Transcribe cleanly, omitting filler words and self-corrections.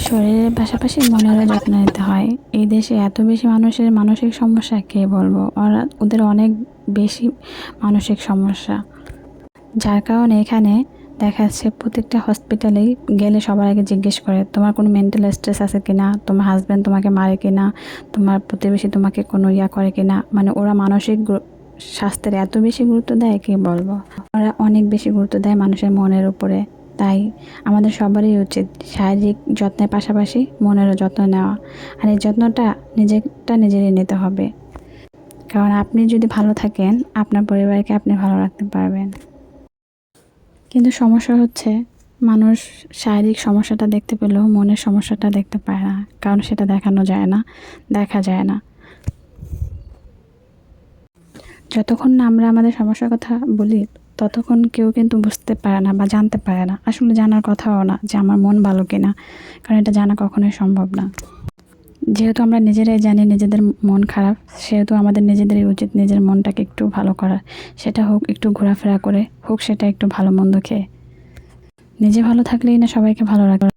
শরীরের পাশাপাশি মনেরও যত্ন নিতে হয়। এই দেশে এত বেশি মানুষের মানসিক সমস্যা, কে বলবো, ওদের অনেক বেশি মানসিক সমস্যা, যার কারণে এখানে দেখা যাচ্ছে প্রত্যেকটা হসপিটালেই গেলে সবার আগে জিজ্ঞেস করে তোমার কোনো মেন্টাল স্ট্রেস আছে কিনা, তোমার হাজব্যান্ড তোমাকে মারে কিনা, তোমার প্রতিবেশী তোমাকে কোনো করে কিনা। মানে ওরা মানসিক স্বাস্থ্যের এত বেশি গুরুত্ব দেয়, কি বলবো। ওরা অনেক বেশি গুরুত্ব দেয় মানুষের মনের উপরে। তাই আমাদের সবারই উচিত শারীরিক যত্নের পাশাপাশি মনেরও যত্ন নেওয়া। আর এই যত্নটা নিজেরই নিতে হবে, কারণ আপনি যদি ভালো থাকেন আপনার পরিবারকে আপনি ভালো রাখতে পারবেন। কিন্তু সমস্যা হচ্ছে মানুষ শারীরিক সমস্যাটা দেখতে পেলেও মনের সমস্যাটা দেখতে পায় না, কারণ সেটা দেখানো যায় না, দেখা যায় না। যতক্ষণ না আমরা আমাদের সমস্যার কথা বলি ততক্ষণ কেউ কিন্তু বুঝতে পারে না বা জানতে পারে না, আসলে জানার কথাও না যে আমার মন ভালো কিনা, কারণ এটা জানা কখনোই সম্ভব না। যেহেতু আমরা নিজেরাই জানি নিজেদের মন খারাপ, সেহেতু আমাদের নিজেদেরই উচিত নিজের মনটাকে একটু ভালো করা। সেটা হোক একটু ঘোরাফেরা করে, হোক সেটা একটু ভালো মন্দ খেয়ে। নিজে ভালো থাকলেই না সবাইকে ভালো রাখবে।